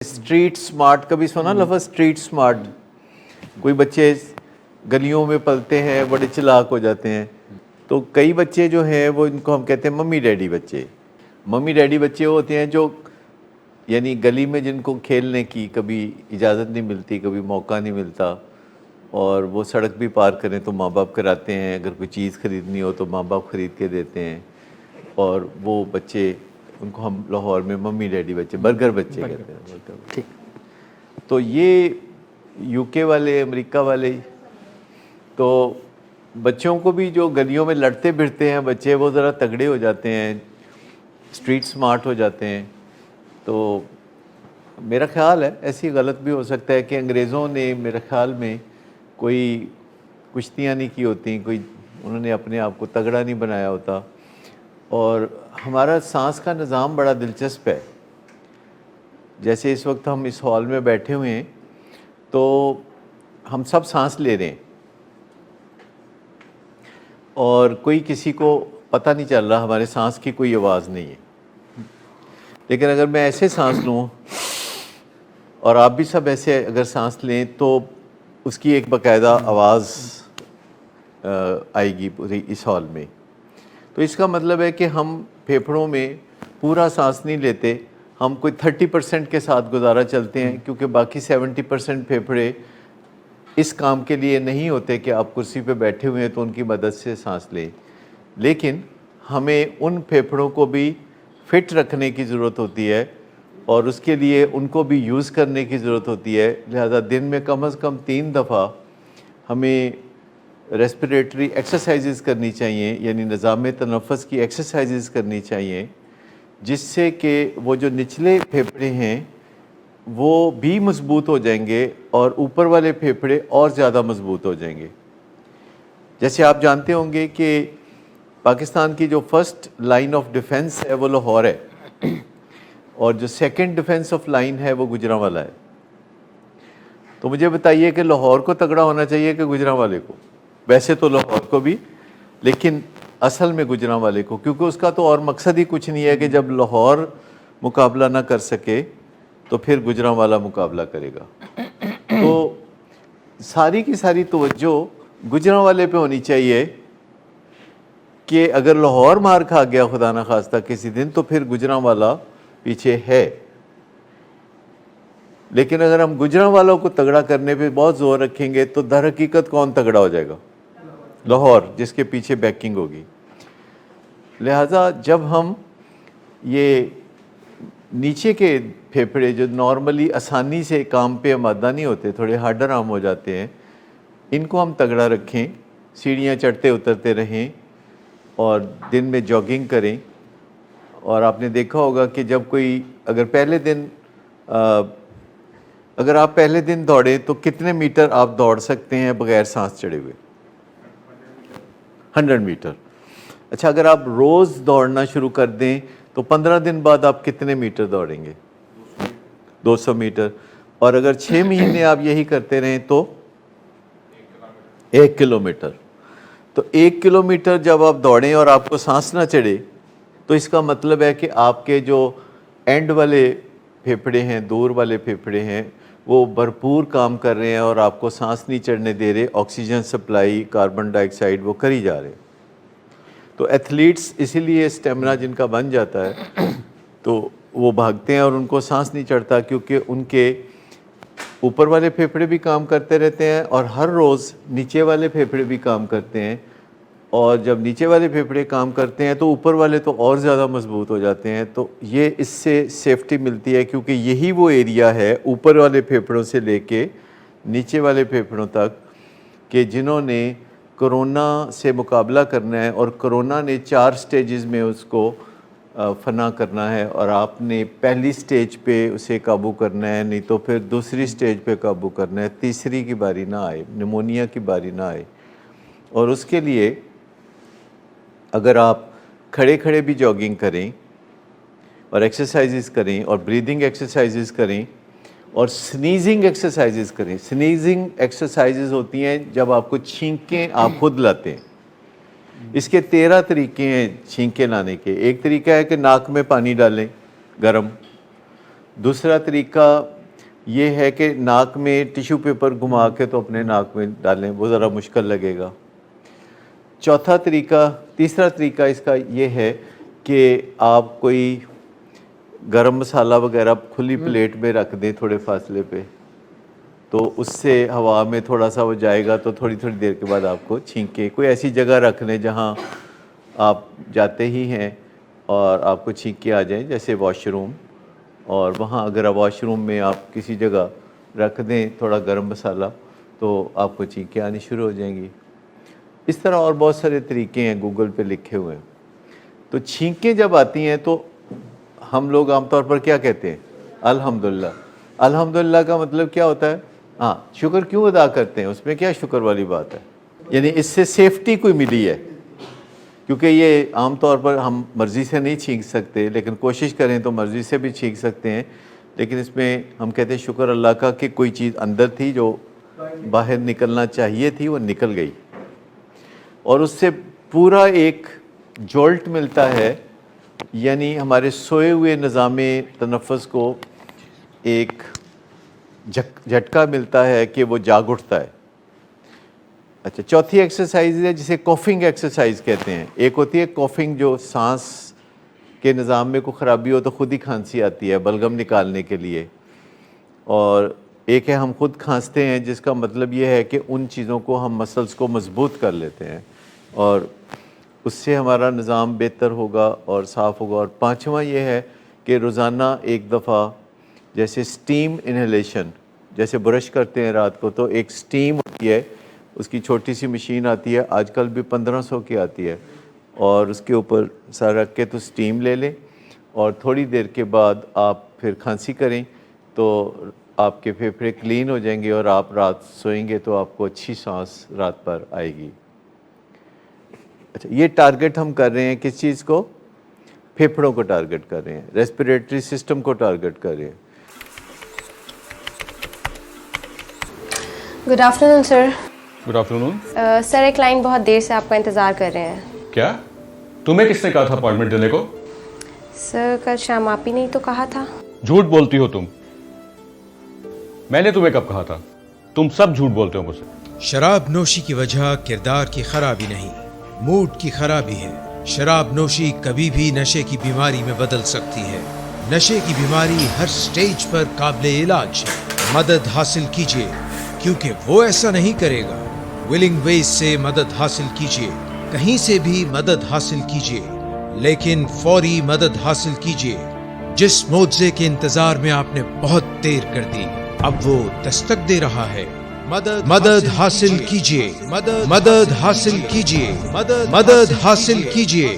Street smart, کبھی سنا لفظ اسٹریٹ سمارٹ؟ کوئی بچے گلیوں میں پلتے ہیں، بڑے چلاک ہو جاتے ہیں. تو کئی بچے جو ہیں وہ ان کو ہم کہتے ہیں ممی ڈیڈی بچے. ممی ڈیڈی بچے ہوتے ہیں جو یعنی گلی میں جن کو کھیلنے کی کبھی اجازت نہیں ملتی، کبھی موقع نہیں ملتا، اور وہ سڑک بھی پار کریں تو ماں باپ کراتے ہیں، اگر کوئی چیز خریدنی ہو تو ماں باپ خرید کے دیتے ہیں. اور وہ بچے، ان کو ہم لاہور میں ممی ڈیڈی بچے، برگر بچے کہتے ہیں. ٹھیک. تو یہ یو کے والے، امریکہ والے، تو بچوں کو بھی جو گلیوں میں لڑتے پھرتے ہیں بچے، وہ ذرا تگڑے ہو جاتے ہیں، اسٹریٹ سمارٹ ہو جاتے ہیں. تو میرا خیال ہے، ایسی غلط بھی ہو سکتا ہے کہ انگریزوں نے میرے خیال میں کوئی کشتیاں نہیں کی ہوتی، کوئی انہوں نے اپنے آپ کو تگڑا نہیں بنایا ہوتا. اور ہمارا سانس کا نظام بڑا دلچسپ ہے. جیسے اس وقت ہم اس ہال میں بیٹھے ہوئے ہیں تو ہم سب سانس لے رہے ہیں اور کوئی کسی کو پتہ نہیں چل رہا، ہمارے سانس کی کوئی آواز نہیں ہے. لیکن اگر میں ایسے سانس لوں اور آپ بھی سب ایسے اگر سانس لیں تو اس کی ایک باقاعدہ آواز آئے گی پوری اس ہال میں. تو اس کا مطلب ہے کہ ہم پھیپھڑوں میں پورا سانس نہیں لیتے، ہم کوئی 30% کے ساتھ گزارا چلتے ہیں، کیونکہ باقی 70% پھیپھڑے اس کام کے لیے نہیں ہوتے کہ آپ کرسی پہ بیٹھے ہوئے ہیں تو ان کی مدد سے سانس لیں. لیکن ہمیں ان پھیپھڑوں کو بھی فٹ رکھنے کی ضرورت ہوتی ہے اور اس کے لیے ان کو بھی یوز کرنے کی ضرورت ہوتی ہے. لہذا دن میں کم از کم 3 دفعہ ہمیں ریسپیریٹری ایکسرسائزز کرنی چاہیے، یعنی نظام تنفس کی ایکسرسائزز کرنی چاہیے، جس سے کہ وہ جو نچلے پھیپھڑے ہیں وہ بھی مضبوط ہو جائیں گے اور اوپر والے پھیپھڑے اور زیادہ مضبوط ہو جائیں گے. جیسے آپ جانتے ہوں گے کہ پاکستان کی جو فرسٹ لائن آف ڈیفنس ہے وہ لاہور ہے، اور جو سیکنڈ ڈیفنس آف لائن ہے وہ گوجرانوالا ہے. تو مجھے بتائیے کہ لاہور کو تگڑا ہونا چاہیے کہ گوجرانوالے کو؟ ویسے تو لاہور کو بھی، لیکن اصل میں گوجرانوالے کو، کیونکہ اس کا تو اور مقصد ہی کچھ نہیں ہے کہ جب لاہور مقابلہ نہ کر سکے تو پھر گوجرانوالا مقابلہ کرے گا. تو ساری کی ساری توجہ گوجرانوالے پہ ہونی چاہیے کہ اگر لاہور مار کھا گیا خدا نہ خواستہ کسی دن تو پھر گوجرانوالا پیچھے ہے. لیکن اگر ہم گوجرانوالوں کو تگڑا کرنے پہ بہت زور رکھیں گے تو در حقیقت کون تگڑا ہو جائے گا؟ لاہور، جس کے پیچھے بیکنگ ہوگی. لہٰذا جب ہم یہ نیچے کے پھیپھڑے جو نارملی آسانی سے کام پہ آمادہ نہیں ہوتے، تھوڑے ہارڈر عام ہو جاتے ہیں، ان کو ہم تگڑا رکھیں، سیڑھیاں چڑھتے اترتے رہیں اور دن میں جاگنگ کریں. اور آپ نے دیکھا ہوگا کہ جب کوئی اگر آپ پہلے دن دوڑیں تو کتنے میٹر آپ دوڑ سکتے ہیں بغیر سانس چڑھے ہوئے؟ 100 میٹر. اچھا، اگر آپ روز دوڑنا شروع کر دیں تو 15 دن بعد آپ کتنے میٹر دوڑیں گے؟ 200 میٹر. اور اگر 6 مہینے آپ یہی کرتے رہیں تو 1 کلومیٹر. تو 1 کلومیٹر جب آپ دوڑیں اور آپ کو سانس نہ چڑھے تو اس کا مطلب ہے کہ آپ کے جو اینڈ والے پھیپھڑے ہیں، دور والے پھیپھڑے ہیں، وہ بھرپور کام کر رہے ہیں اور آپ کو سانس نہیں چڑھنے دے رہے. آکسیجن سپلائی، کاربن ڈائی آکسائڈ وہ کری جا رہے. تو ایتھلیٹس اسی لیے اسٹیمنا جن کا بن جاتا ہے تو وہ بھاگتے ہیں اور ان کو سانس نہیں چڑھتا، کیونکہ ان کے اوپر والے پھیپھڑے بھی کام کرتے رہتے ہیں اور ہر روز نیچے والے پھیپھڑے بھی کام کرتے ہیں. اور جب نیچے والے پھیپھڑے کام کرتے ہیں تو اوپر والے تو اور زیادہ مضبوط ہو جاتے ہیں. تو یہ اس سے سیفٹی ملتی ہے، کیونکہ یہی وہ ایریا ہے اوپر والے پھیپھڑوں سے لے کے نیچے والے پھیپھڑوں تک کہ جنہوں نے کرونا سے مقابلہ کرنا ہے، اور کرونا نے 4 سٹیجز میں اس کو فنا کرنا ہے، اور آپ نے پہلی سٹیج پہ اسے قابو کرنا ہے، نہیں تو پھر دوسری سٹیج پہ قابو کرنا ہے، تیسری کی باری نہ آئے، نمونیا کی باری نہ آئے. اور اس کے لیے اگر آپ کھڑے کھڑے بھی جاگنگ کریں اور ایکسرسائزز کریں اور بریدنگ ایکسرسائزز کریں اور سنیزنگ ایکسرسائزز کریں. سنیزنگ ایکسرسائزز ہوتی ہیں جب آپ کو چھینکیں آپ خود لاتے ہیں. اس کے 13 طریقے ہیں چھینکیں لانے کے. ایک طریقہ ہے کہ ناک میں پانی ڈالیں گرم. دوسرا طریقہ یہ ہے کہ ناک میں ٹیشو پیپر گھما کے تو اپنے ناک میں ڈالیں، وہ ذرا مشکل لگے گا۔ تیسرا طریقہ اس کا یہ ہے کہ آپ کوئی گرم مسالہ وغیرہ کھلی پلیٹ میں رکھ دیں تھوڑے فاصلے پہ، تو اس سے ہوا میں تھوڑا سا وہ جائے گا، تو تھوڑی دیر کے بعد آپ کو چھینکیں کوئی ایسی جگہ رکھ لیں جہاں آپ جاتے ہی ہیں اور آپ کو چھینکیں آ جائیں، جیسے واش روم، اور وہاں اگر واش روم میں آپ کسی جگہ رکھ دیں تھوڑا گرم مسالہ تو آپ کو چھینکیں آنی شروع ہو جائیں گی۔ اس طرح اور بہت سارے طریقے ہیں گوگل پہ لکھے ہوئے ہیں۔ تو چھینکیں جب آتی ہیں تو ہم لوگ عام طور پر کیا کہتے ہیں؟ الحمدللہ۔ الحمدللہ کا مطلب کیا ہوتا ہے؟ ہاں، شکر کیوں ادا کرتے ہیں؟ اس میں کیا شکر والی بات ہے؟ یعنی اس سے سیفٹی کوئی ملی ہے، کیونکہ یہ عام طور پر ہم مرضی سے نہیں چھینک سکتے، لیکن کوشش کریں تو مرضی سے بھی چھینک سکتے ہیں، لیکن اس میں ہم کہتے ہیں شکر اللہ کا کہ کوئی چیز اندر تھی جو باہر نکلنا چاہیے تھی، وہ نکل گئی، اور اس سے پورا ایک جولٹ ملتا ہے، یعنی ہمارے سوئے ہوئے نظام تنفس کو ایک جھٹکا ملتا ہے کہ وہ جاگ اٹھتا ہے۔ اچھا، چوتھی ایکسرسائز ہے جسے کوفنگ ایکسرسائز کہتے ہیں۔ ایک ہوتی ہے کوفنگ جو سانس کے نظام میں کوئی خرابی ہو تو خود ہی کھانسی آتی ہے بلغم نکالنے کے لیے، اور ایک ہے ہم خود کھانستے ہیں، جس کا مطلب یہ ہے کہ ان چیزوں کو ہم مسلز کو مضبوط کر لیتے ہیں اور اس سے ہمارا نظام بہتر ہوگا اور صاف ہوگا۔ اور پانچواں یہ ہے کہ روزانہ ایک دفعہ جیسے سٹیم انہیلیشن، جیسے برش کرتے ہیں رات کو تو ایک سٹیم ہوتی ہے، اس کی چھوٹی سی مشین آتی ہے، آج کل بھی 1500 کی آتی ہے، اور اس کے اوپر سر رکھ کے تو سٹیم لے لیں، اور تھوڑی دیر کے بعد آپ پھر کھانسی کریں تو آپ کے پھیپھڑے کلین ہو جائیں گے، اور آپ رات سوئیں گے تو آپ کو اچھی سانس رات پر آئے گی۔ اچھا، یہ ٹارگٹ ہم کر رہے ہیں کس چیز کو؟ پھیپھڑوں کو ٹارگٹ کر رہے ہیں، ریسپیریٹری سسٹم کو ٹارگٹ کر رہے ہیں۔ گڈ آفٹر نون سر۔ گڈ آفٹر نون سر، ایک کلائنٹ بہت دیر سے آپ کا انتظار کر رہے ہیں۔ کیا تمہیں کس نے کہا تھا اپائنٹمنٹ دینے کو؟ سر، کل شام آپ ہی نہیں تو کہا تھا۔ جھوٹ بولتی ہو تم۔ میں نے تمہیں کب کہا تھا؟ تم سب جھوٹ بولتے ہو مجھ سے۔ شراب نوشی کی وجہ کردار کی خرابی نہیں، موڈ کی خرابی ہے۔ شراب نوشی کبھی بھی نشے کی بیماری میں بدل سکتی ہے۔ نشے کی بیماری ہر سٹیج پر قابل علاج ہے۔ مدد حاصل کیجیے، کیونکہ وہ ایسا نہیں کرے گا۔ ولنگ ویز سے مدد حاصل کیجیے، کہیں سے بھی مدد حاصل کیجیے، لیکن فوری مدد حاصل کیجیے۔ جس معجزے کے انتظار میں آپ نے بہت دیر کر دی، اب وہ دستک دے رہا ہے۔ مدد حاصل کیجیے، مدد حاصل کیجیے، مدد حاصل کیجیے۔